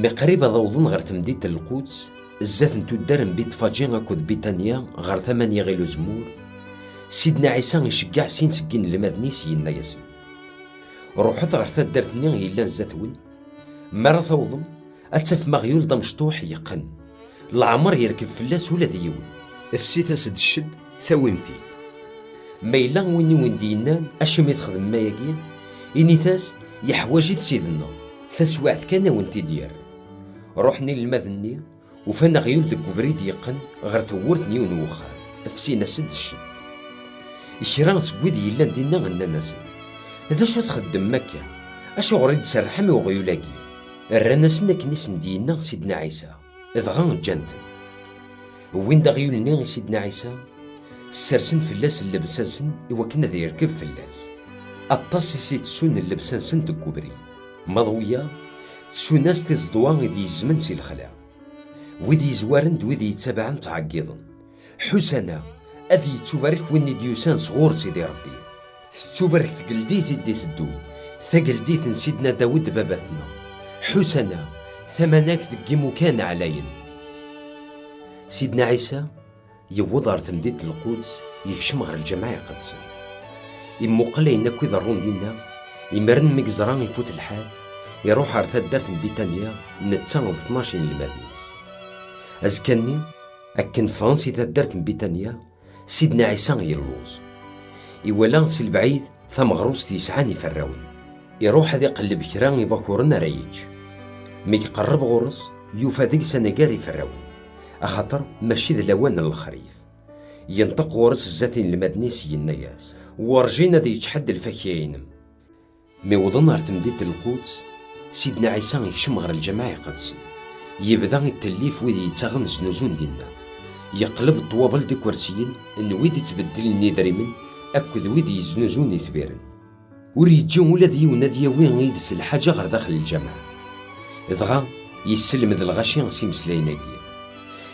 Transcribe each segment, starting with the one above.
قريبة ضوضن غير تمديد القدس الزات نتودارن بيت فاجين اكود بيتانيا غير 8 غيلو زمور. سيدنا عيسى يشجع سين سكين المدني سينا ياسن روحت غير تدرتني إلا الزاتون مرة ثوضن أتسف مغيول دمشطوح يقن العمر يركب فلاس ولا ديون افسيت اسد الشد ثويمتين ميلا وين دينان اشمي تخدم ما يجي إنيتاس يحواجي تسيدنا ثسواعت كان وانتي ديار روحني للمذني وفانا غيول دك بريد يقن غير تورتني ونوخا افسينا سد الشد إشران سكويد يلا دينا غنا ناس هذا شو تخدم مكة اشو غريد سرحمي وغيولاكي الرناسنا كنيس دينا سيدنا عيسى إذغان جانتن وين دا غيولنا سيدنا عيسى سرسن فلاس اللبسانسن إوا كنا ذا يركب فلاس الطاسي سي تسون اللبسانسن دكوبري مضوية تسون ناس تزدوان دي زمن سي الخلا ويدي زوارن ويدي يتابعن تعقيضن حسنا أذي تبارك ويني ديوسان صغور سيدي ربي تبارك تقلديث دي الدون ثقلديث سيدنا داود باباثنا حسنا ثمناك ذكي مكان علين سيدنا عيسى يوضر تمديد القدس يكشم غير الجماعة قدسا يمو قلي إنكو يضرون دينا يمرن مقزران يفوت الحال يروح عرثات دارت بيتانيا نتسان 12 المدنيس أزكني أكن فانسي دارت بيتانيا سيدنا عيسى يلوز يولا سي البعيد ثم غروس تيسعاني فراون يروح هذا قلب كران يباكورنا ريج مي يقرب غرس يوفادق سنقاري فراون أخطر ماشي ذا لوان الخريف ينطق غرس الزاتين المدنيس النياس ورجينا ذي يتحد الفكيين مي وضن تمديد القدس سيدنا عيسى يكشم غير الجماعة قدس يبدا التليف ويدي يتغن زنوزون دينا يقلب الطوابل دي كرسيين ان ويدي تبدل النذريمن اكد ويدي يزنوزون يثبيرن وريجيو ولا ذي وين يدس الحاجة غير داخل الجامعة إذغا يسلم ذا الغاشي سي مسلايناكي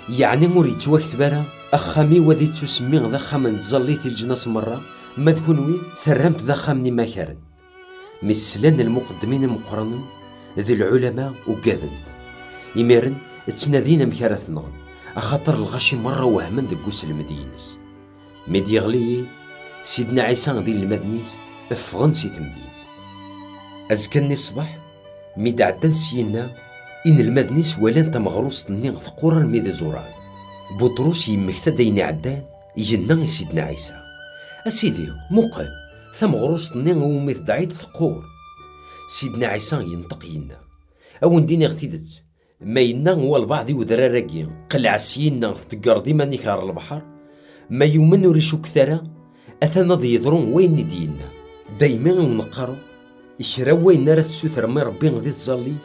يعني مريد توكثبارا أخامي وذي تسمي ذا خامن تزليتي الجناس مرة ما ذكونوي ثرمت ذا خامني مكارن مسلان المقدمين المقرنين ذي العلماء وقاذنت يميرن تسنادين مكارث نغن أخاطر الغاشي مرة وهمن ذا قوس المدينس ميدي غلي سيدنا عيسى ذي المدنيس افغن سي تمدين أزكني الصباح ميدا عدن سينا إن المدنيس ولان تمغروس تنين ثقورا ميدي زوران بطروس يمكتا ديني عدان يجنا سيدنا عيسى أسيدي موقع ثمغروس تنين وميث دعيد ثقور سيدنا عيسى ينطق ينا أو نديني اغتيدت ما ينا هو البعض ودراراكي قلع سينا تقار ديما نيكار البحر ما يومن ريشو كثرة أثنا ذي يضرون وين ندينا دايما ونقارو إشرا وين نارا تسوتر ما ربي غدي تزاليث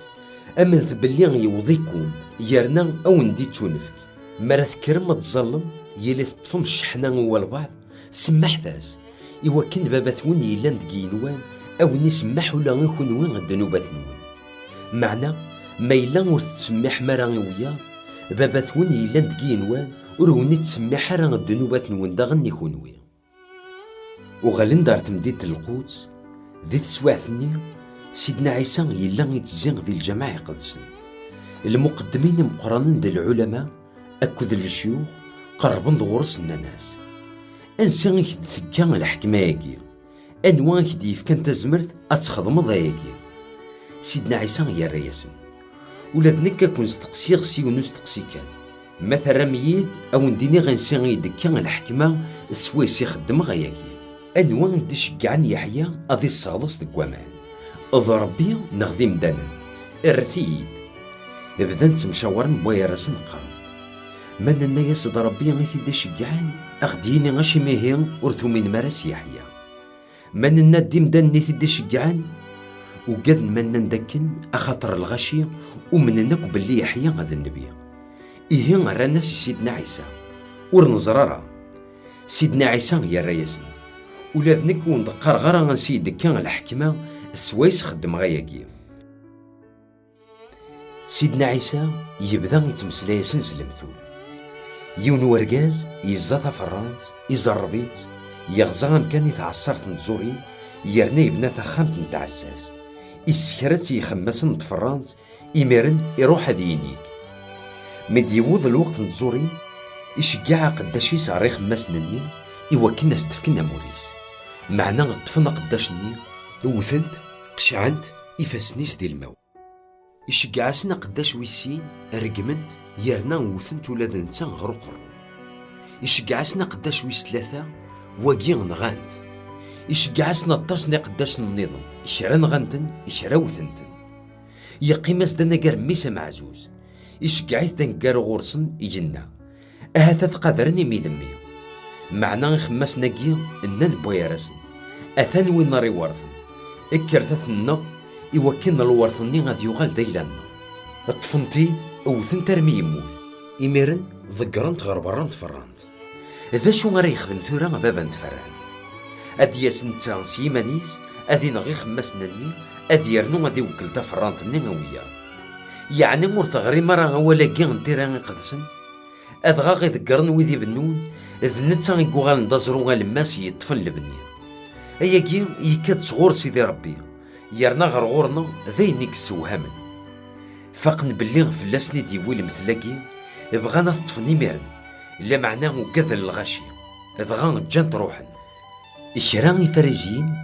أمن ثبلي يوضيكون يرنا أو ندي تونفك مرا تكرم ما تظلم يلي تطفم الشحنة والبعض سمح ذاس إوا كان بابا ثون يلا ندقينوان أو نسمح ولا غيكون وين الذنوبات نون معنى ما يلا ور تسمح مرا ويا بابا ثون يلا ندقينوان وروني تسمح راه الذنوبات نون داغن يكون وين وغالين دار تمديد القدس ذي تسواعثني سيدنا عيسى يلا يتزين ذي الجماعة قدسن المقدمين مقرنين ديال العلماء أكد الشيوخ قربن دغورس الناس انسان يكد ثكا الحكمة ياكي انوان كدي يفكان تزمرت اتخدم ضاياكي سيدنا عيسى يا رياسن ولاد نكا كون استقسي غسي ونستقسي كان مثلا ميد او نديني غنسان يدكا الحكمة السويس يخدم غياكي انوان دي شقعن يحيى اذي الصغلص دكوامان اضربي نغذي مدانا ارثيد بدان تمشاورن بويا راسن قرن من الناس ضربي غيثي دي شقعان اخديني غاشي ميهين ورثو من مرس يحيى من النادي مدان نيثي دي شقعان وقد من ندكن اخاطر الغاشي ومن الناك باللي يحيى غاذ النبي إيهين رانا سيدنا عيسى ورنزرارا سيدنا عيسى يا رياسن ولاد نكون دقار غرا غنسيد كان الحكمة السويس خدم غياكي سيدنا عيسى يبدا يتمسلاي سنسل مثول يون ورقاز يزاثا فرانت يزربيت يغزا مكان يتعصرت نتزورين يرنا يبنا ثخامت نتعساست إسكرت يخمسن تفرانت إميرن يروح هذا ينيك. مد يوض الوقت نتزوري يشجع قداش يسعر يخمسن الني يوكلنا ستفكنا موريس. معنا غطفنا قداش الني وثنت قشعنت يفاسنيس ديال الماء. يشجع سنا قداش ويسين رقمنت يرنا وثنت ولاد نتا غروقر. يشجع سنا قداش ويس ثلاثة واقي نغانت. يشجع سنا الطاسني قداش النظام يشرا نغانتن يشرا وثنتن. يقيم سدنا قار ميسا معزوز يشجعيت دنقار غورسن يجنا أهاتا تقادرني ميذمي. معنا خماسنا كي إنن بويرسن أثان وين ناري ورثن إكرتثنا يوكلنا الورثني غادي يغال دايلانا. الطفنتي أوثن ترمي يموت إميرن ذكرنت غربران تفرانت. ذا شو غير يخدم ثورا بابا تفرانت. أدي ياسنتا سيمانيس أدي نغي خماسنني أدي يرنو غادي وكل تفرانتني غويا. يعني مرتغري مرة ولا كي نتيرا قدسن أدغا غي ذكرن ويدي بنون ذنتا يقوغال ندزرو غالماس يطفن لبنيا. أيا كي يكاد صغور سيدي ربي يرنا غرغورنا ذينيك السوهامن. فاقن بلي غفلاسني ديويل مثلاكي بغانا تطفني ميرن لا معناه كذا الغاشي دغا جانت روحن. إكران فريزيين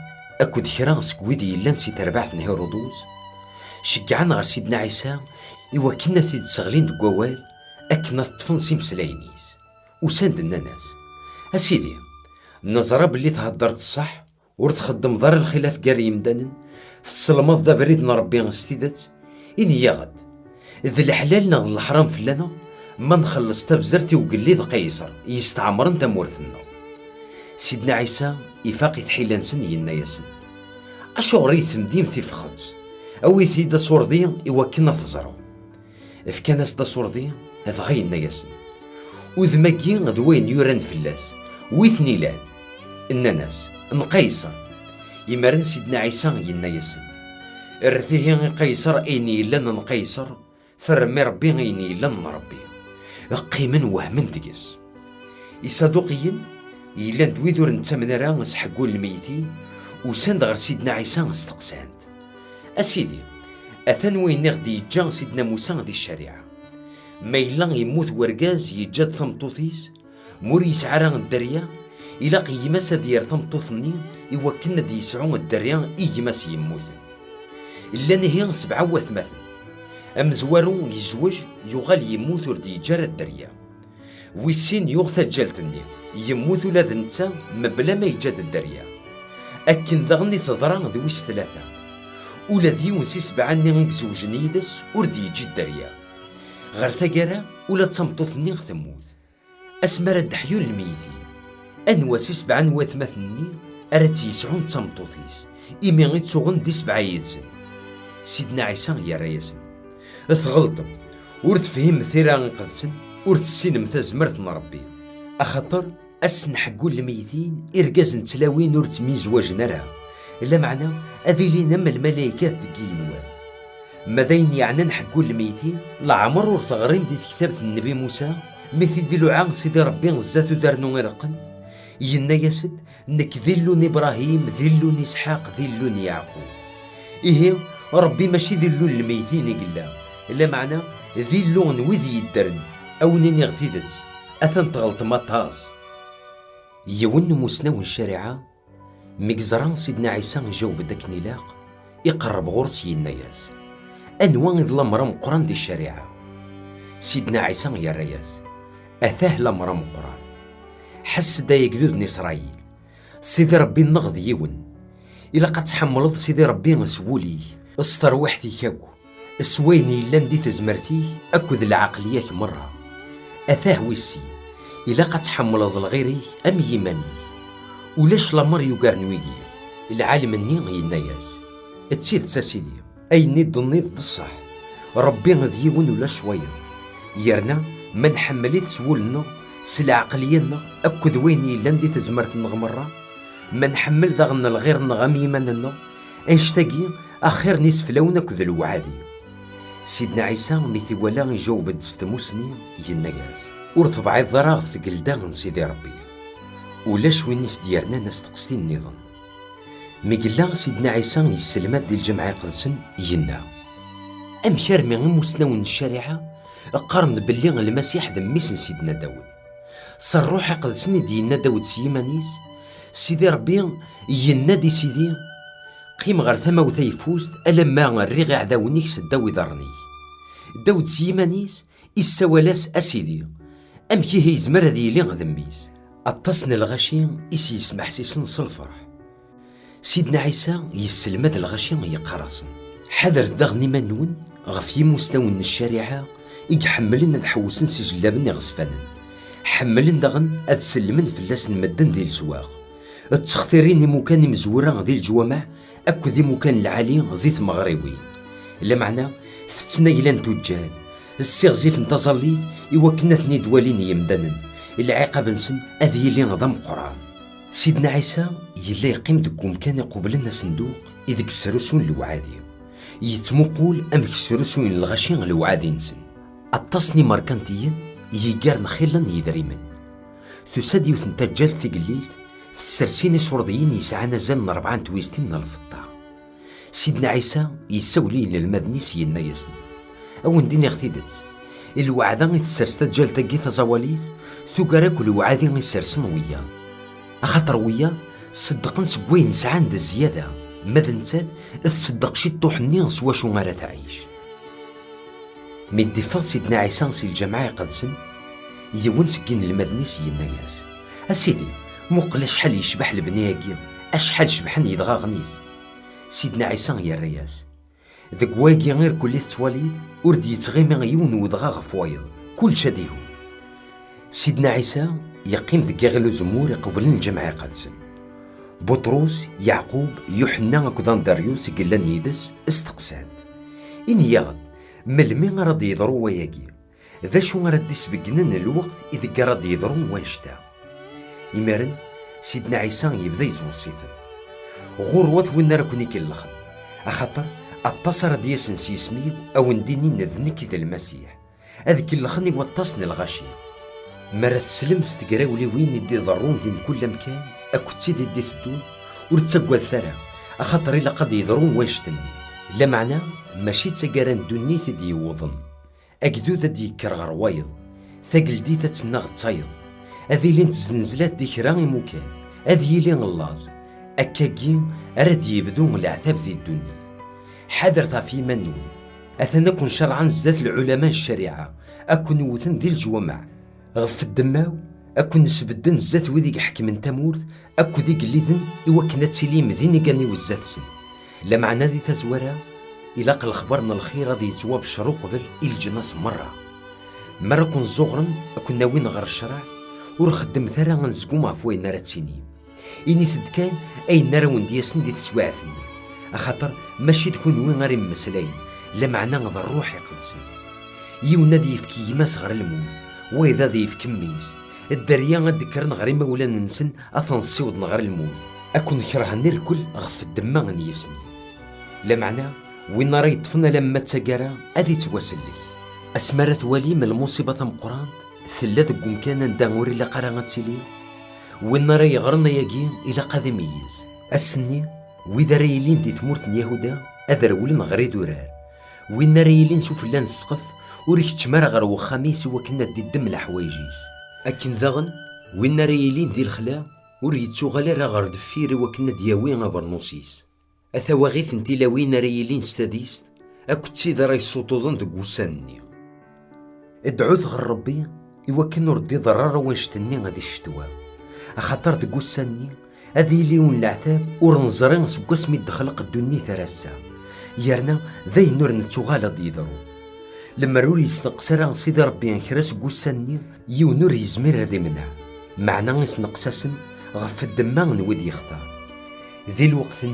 أكد كران سكويدي إلا نسيت ربعت هيرودوس شجعنا غير سيدنا عيسى إوا ثيد صغلين دكوال أكنا تطفن سيمسلاينيس وساندنا ناس. أسيدي نظرة بلي تهدرت الصح ورتخدم ضر الخلاف قاري يمدانن في السلمات دا بريدنا ربي غستيدت إني يا غد ذي الحلال نغض الحرام فلانا ما نخلص تبزرتي وقليد قيصر يستعمرن تمورثنا. سيدنا عيسى يفاقي تحيلان سن ينا ياسن أشو غريث مديم في فخدس أو يثي دا صوردي إوا تزرو فكاناس دا صوردي هذا غينا ياسن وذماكي غدوين يوران فلاس ويثني لان الناس نقيصر يمرن سيدنا عيسى ينا ياسن ارثيه قيصر ايني لن نقيصر ثرمي ربي ايني لن ربي قيمن وهمن تقيس يصدقين يلا ندويدور نتمنى نسحقوا الميتين وساند غير سيدنا عيسى استقساند. أسيدي أثن وين غدي يجا سيدنا موسى غدي الشريعة ما إلا يموت ورقاز يجاد ثمطوثيس مور يسعى الدريا إلا قيماس ديال ثمطوثني يوكلنا دي يسعون الدريا إيماس يموت إلا نهي 37 أم زوارو يزوج يغال يموت وردي يجار الدريا ويسين يغثى جالتني يموت ولاد نتا مبلا ما يجاد الدريا. أكن ذغني تضرا ذويس 3 ولا ديون 7 نيغ زوجني يدس وردي يجي الدريا غير تاقرا ولا تمطوثني ثموت أسمر الدحيون الميتين أنوا 7 وثمثني أرات يسعون تمطوثيس إمي غيتسوغن دي 7 يدسن. سيدنا عيسى يا رياسن ثغلطم ورتفهم ثيرا قدسن ورتسين مثازمرت ربي أخطر أسن حقول الميتين إرقاز نتلاوين ورتميز واجنرا إلا معنى أذي لينا من الملايكات تقينوان ماذين يعني نحقول الميتين لعمر ورثغريم دي كتابة النبي موسى مثل ديلو عن سيدي ربي غزاتو دارنو غرقن ينا ياسد نك ذلون إبراهيم ذلون إسحاق ذلون يعقوب. إيه ربي ماشي ذلون الميتين قلا إلا معنى ذلون وذي يدرن أو نيني غثيدت أثن تغلط مطاس. يون مسناو الشارعة مكزران سيدنا عيسى يجاوب داك نلاق يقرب غرس يناياس أنوان ظلام رام قران دي الشريعة. سيدنا عيسى يا رياس أثاه لمرام قران حس دا يقدود إسرائيل سيدي ربي النغض يون إلا قد تحملت سيدي ربي نسولي استروحتي كاكو سويني لاندي تزمرتي أكد العقلية مرة أثاه ويسي إلا قد تحملت الغيري أم يماني ولاش لامر يقارنويجي العالم الني يناياس تسيد ساسيدي أي نيد النيض الصح ربي غديون ولا شويض يرنا ما نحمليت سولنا سلا عقلينا أكد ويني لاندي تزمرت مرة ما نحمل ذغن الغير نغم يماننا انشتاقي أخير نصف لون أكد الوعادي. سيدنا عيسى ميثي ولا يجاوب دستموسني يناياس ورطبع الضراغ ثقل داغن سيدي ربي ولاش وين ناس ديالنا ناس تقصين النظام مقلا سيدنا عيسى يسلمات ديال الجماعة قدسن ينا أمشار من مسنون الشريعة قارن باللي المسيح ذميس سيدنا داود صار روحي قدسني ديالنا داود سيمانيس سيدي ربي ينادي سيدي قيم غير ثما وثيفوست ألما الريغ عداونيك سداو ذرني داود سيمانيس إسوالاس أسيدي أمكي هي زمر هذي لي غذميس التصن الغشي إسي يسمح سيسن صلفرح سيدنا عيسى يسلمات الغشي يقرصن حذر دغني منون غفي مستوى الشريعة يحملن نحوسن سجلابن يغصفانن حملن دغن أتسلمن فلاس المدن ديال السواق التخطيرين مكان مزورة ذي الجوامع أكو ذي مكان العالي ذي مغربي إلا معنى ثتنيلان تجال السيغزيف انتظليت يوكنتني دوالين يمدنن العقاب نسن أذي اللي نظام قرآن سيدنا عيسى يلا يقيم دك مكان يقوبل لنا صندوق إذ كسرسون الوعادي يتمقول أم كسرسون الغشين الوعادي نسن التصني ماركانتيا يقارن خيلا يدريمن تساد يوثن تجال ثقليلت تسرسيني سورديين يسعى نزال 4 تويستين الفطة سيدنا عيسى يسولي للمدني سيدنا يسن أو نديني اغتيدت الوعدان يتسرستات جال تاقي تزواليث ثقراك الوعادين يسرسن وياه أخاطر وياه صدقن سقوين سعان دا الزيادة ماذا نتاد تصدق شي طوحني سوا شو غير تعيش من دفاع سيدنا عيسى سي الجماعة قدسن يون سكين المدني سيدنا ياس أسيدي مقل شحال يشبح البنياكي أشحال شبحن يدغا غنيس سيدنا عيسى يا الرياس ذاك واقي غير كل تواليد ورد يتغيمي يون وضغا غفوايض كل شديهو سيدنا عيسى يقيم ذك غير زمور يقبلن الجماعة قدسن بطرس يعقوب يوحنا كودان داريوس قلان يدس استقساد إن يغد ملمي غرد يضرو وياكي ذا شو غرد يسبقنن الوقت إذا غرد يضرو ويشتا إمارن سيدنا عيسى يبدا يتوصيثن غروة وين راكوني كاللخن أخاطر اتصر دياسن سيسميو أو نديني نذنك ذا المسيح أذك اللخني واتصن الغشي مرة تسلم ستقراولي وين يدي ضرون ديم كل مكان أكو تسيدي دي الدون ورتسقوا الثرى أخاطر إلا قد يضرون ويشتني لا معنى ماشي تسقران دوني تدي وضن أكدودة دي كرغر وايض ثقل دي تتسنغ تايض أذي لين تزنزلات دي كراني مكان أذي لين اللاز أكاكي أرد يبدون العذاب ذي الدنيا حذر في منون أثنكن شرعا زات العلماء الشريعة أكون وثن ذي الجوامع غف الدماو أكون نسبدن زات وذيك حكم تمورث أكو ذيك الليذن إوكنا تسليم ذيني قاني وزات سن لا معنى ذي تزورا إلاق الخبرنا الخير ذي يتواب شرو قبل الجناس مرة كون زغرن أكون ناوين غير الشرع ورخدم ثرا غنزقوم عفوين نارا تسيني إني ثدكان أي نارا وندياسن دي تسواعثني أخاطر ماشي تكون وين غير مسلاين لا معنى غض الروح يقدسن يونا دي يفكي يماس غير الموت وإذا دي يفكي ميس الدريا غدكرن غير مولا ننسن أثنصيوض غير الموت أكون كره نركل غف الدما غني يسمي لا معنى وين راه يطفنا لما تسقرا أذي تواسلي أسمرت ولي من المصيبة مقران ثلاث كان داوري لا قرا غتسيلي وين راه يغرنا ياكي إلى قاذي ميز السني وإذا راه يلين دي ثمورة يهودا أذرولن غير دورار وين راه يلين سفلان السقف وريك تمر غير وخميس وكنا دي الدم الحوايجيس أكن ذغن وين راه يلين دي الخلا وريت سوغالا راه غير دفير وكنا دياوين غبرنوسيس أثواغيث انتي لاوين راه يلين ستاديست أكو تسيد راه يصوتوضن دك وساني ادعوث غير ربي إوكن ردي ضرر واشتني غادي الشتوى أخاطر دك وساني هذي ليون العذاب ورنزرين سكو سمي دخلق الدنيا ثراسا يارنا ذي نور نتوغالا ديدرو لما روري يسنقسرا سيدي ربي انخراس قوساني يونور يزمير هذي منها معنى يسنقساسن غف الدمان ودي يختار ذي الوقت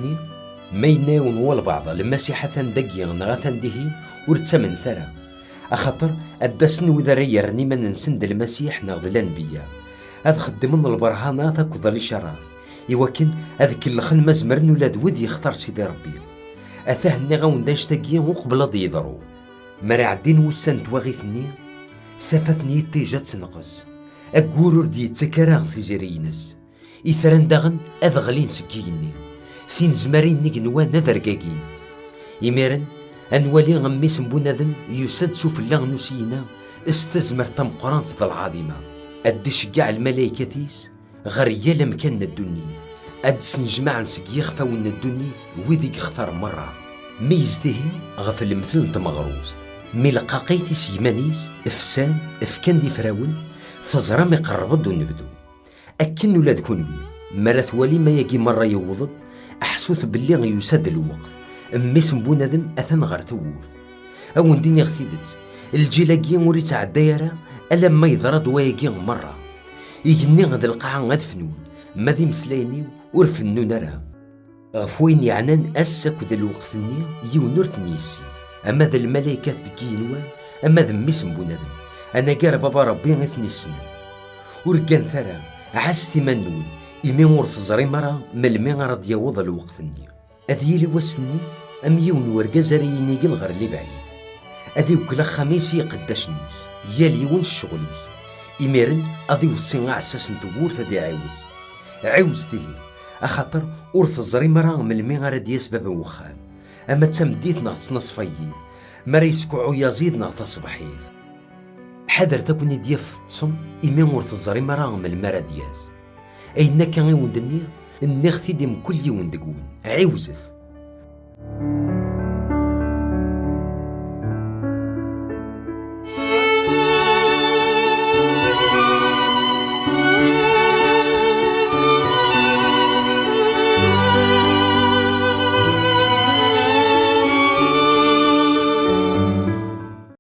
ما يناون والبعض المسيحة دقيا نغاثان دهين ورتسمن ثرى أخطر الدسن وذا ريرني من نسند المسيح نغض الأنبياء هذا خدمن البرهانات كذا شراف يوكن هذيك اللخن مزمرن ولاد ود يختار سيدي ربي أثهني غاون داشتاقيا وقبل ضيضرو مرا عدين وسان تواغيثني ثافتني تيجات سنقص أقورور دي تسكراغ في زرينس إثران داغن أذغلين سكيني ثين زمارين نيك نذر كاكيد يميرن أنوالي غميس بنادم يسد سوف الله نسينا استزمر تمقران العظيمة أدش كاع الملايكة تيس غير مكان الدنيا أدسن جماعة نسقيخ فون الدنيا وذيك اختار مرة ميزته غف المثل تمغروز مي لقاقيتي سيمانيس افسان افكان دي فراون فزرا ما يقرب دو نبدو أكن ولا ذكون مرات والي ما يجي مرة يوضد أحسوث باللي يسد الوقت أميس بنادم أثن غير توورث أو نديني غثيدت الجيلاكي وري تاع الدايرة ألا ما يضرد ويجي مرة يجني غد القاعة غد فنون ماذي مسلايني ورفنو نرى غفوين يعنان أسك ذا الوقت النية يونور تنيسي أما ذا الملايكة تكينوان أما ذا ميس بنادم أنا قال بابا ربي غثني السنة ورقان ثرى عستي منون إمي ورث زري مرة ملمي غرد يوض الوقت النية أذيلي وسني أم يون ورقازريني غير اللي بعيد أذي وكلا خميسي قداش نيس يالي ون الشغليس إميرن أذي وصينا عساس نتوور ثدي عاوز تيه أخاطر ورث الزري مرة ملمي غرد يسبب وخام أما تمديت نغطس نصفيين مرا يسكعو يزيد نغطس صباحيل حذر تكوني ديف تصم إمي ورث الزري مرة من المرا دياز أين كان يوندني النختي ديم كل يوم دقون عاوزث